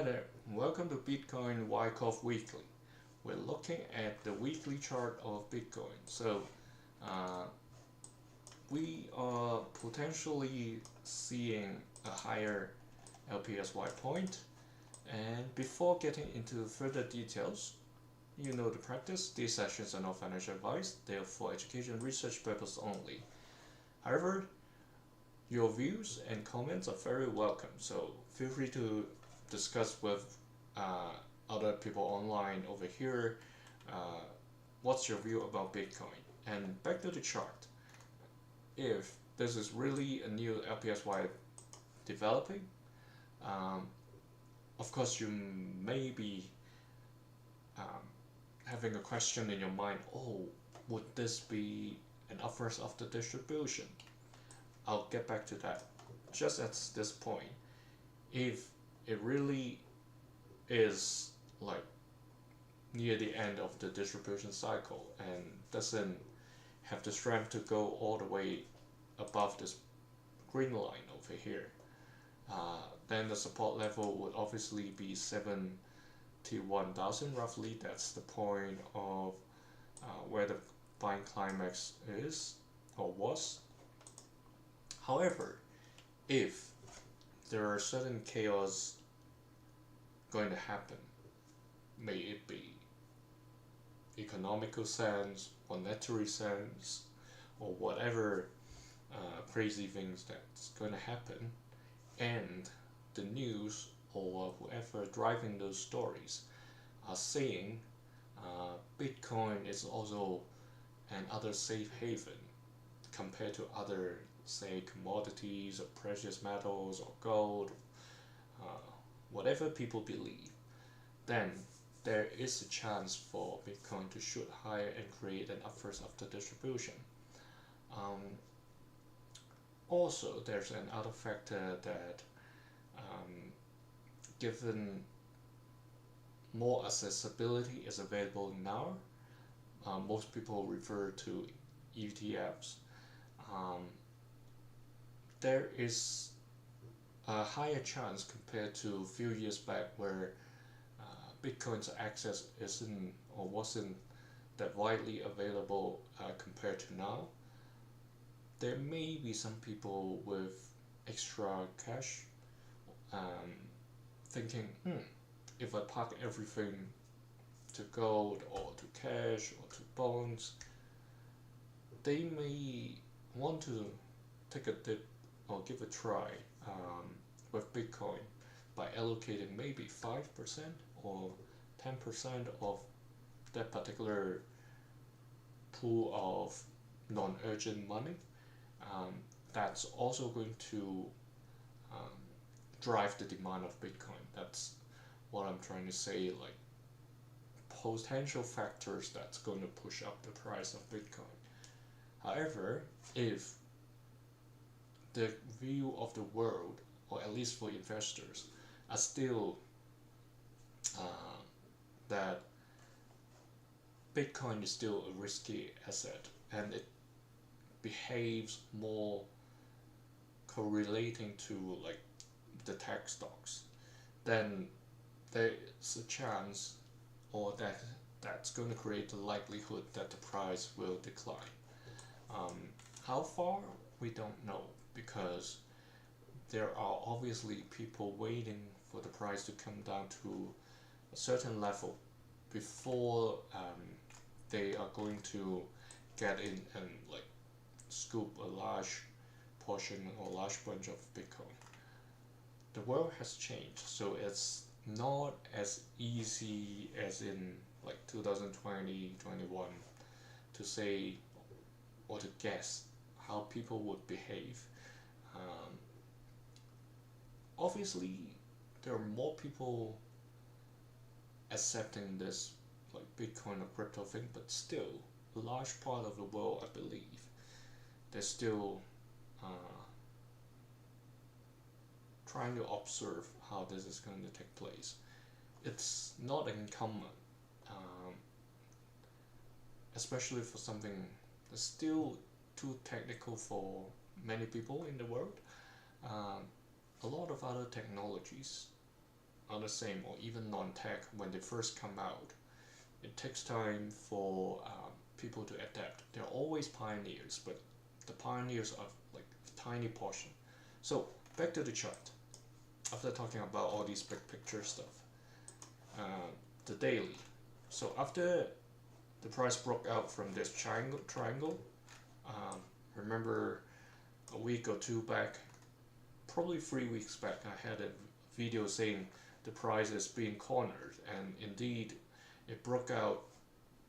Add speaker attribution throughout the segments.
Speaker 1: Hi there, welcome to Bitcoin Wyckoff Weekly. We're looking at the weekly chart of Bitcoin. Uh, we are potentially seeing a higher LPSY point. And before getting into further details, you know the practice. These sessions are not financial advice, they are for education and research purpose only. However, your views and comments are very welcome, so feel free to discuss with other people online over here. What's your view about Bitcoin? And back to the chart. If this is really a new LPSY developing, of course you may be having a question in your mind, oh, would this be an upwards of the distribution? I'll get back to that. Just at this point, if it really is like near the end of the distribution cycle and doesn't have the strength to go all the way above this green line over here, then the support level would obviously be 71,000 roughly. That's the point of where the buying climax is or was. However, if there are certain chaos going to happen, may it be economical sense, monetary sense, or whatever crazy things that's going to happen, and the news or whoever driving those stories are saying Bitcoin is also another safe haven compared to other, say, commodities or precious metals or gold, whatever people believe, then there is a chance for Bitcoin to shoot higher and create an upwards of the distribution. Also, there's another factor that given more accessibility is available now, most people refer to ETFs. There is a higher chance compared to a few years back where Bitcoin's access isn't or wasn't that widely available compared to now. There may be some people with extra cash thinking, if I park everything to gold or to cash or to bonds, they may want to take a dip or give a try with Bitcoin by allocating maybe 5% or 10% of that particular pool of non-urgent money. That's also going to drive the demand of Bitcoin. That's what I'm trying to say, like potential factors that's going to push up the price of Bitcoin. However, if the view of the world, or at least for investors, are still that Bitcoin is still a risky asset and it behaves more correlating to like the tech stocks, then there's a chance, or that's going to create the likelihood that the price will decline. How far, we don't know, because there are obviously people waiting for the price to come down to a certain level before they are going to get in and like scoop a large portion or large bunch of Bitcoin. The world has changed, so it's not as easy as in like 2020, 21 to say or to guess how people would behave. Obviously, there are more people accepting this like Bitcoin or crypto thing, but still, a large part of the world, I believe, they're still trying to observe how this is going to take place. It's not uncommon, especially for something that's still too technical for many people in the world. A lot of other technologies are the same, or even non-tech when they first come out. It takes time for people to adapt. They're always pioneers, but the pioneers are like a tiny portion. So back to the chart. After talking about all these big picture stuff, the daily. So after the price broke out from this triangle, remember a week or two back, probably 3 weeks back, I had a video saying the price is being cornered, and indeed it broke out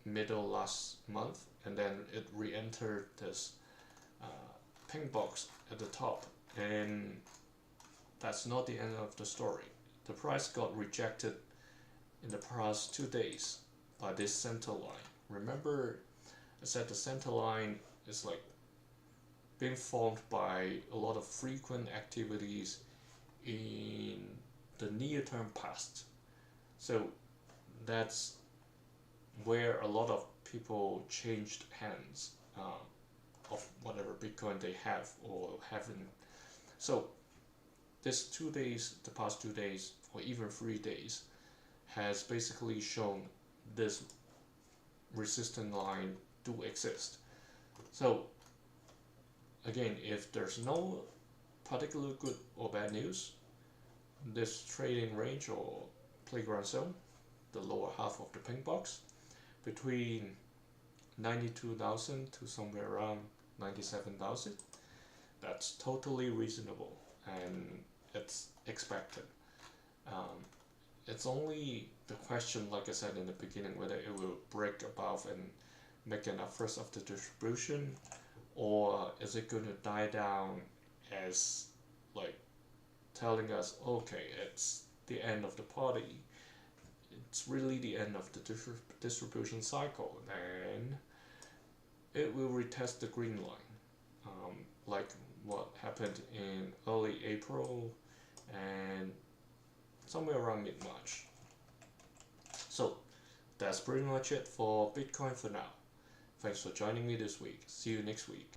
Speaker 1: middle last month, and then it re-entered this pink box at the top, and that's not the end of the story. The price got rejected in the past 2 days by this center line. Remember I said the center line is like being formed by a lot of frequent activities in the near term past. So that's where a lot of people changed hands of whatever Bitcoin they have or haven't. So this 2 days, the past 2 days, or even 3 days, has basically shown this resistance line do exist. So again, if there's no particular good or bad news, this trading range or playground zone, the lower half of the pink box, between 92,000 to somewhere around 97,000, that's totally reasonable and it's expected. It's only the question, like I said in the beginning, whether it will break above and make an first of the distribution, or is it going to die down as like telling us, okay, it's the end of the party, it's really the end of the distribution cycle, then it will retest the green line, like what happened in early April and somewhere around mid-March. So that's pretty much it for Bitcoin for now. Thanks for joining me this week. See you next week.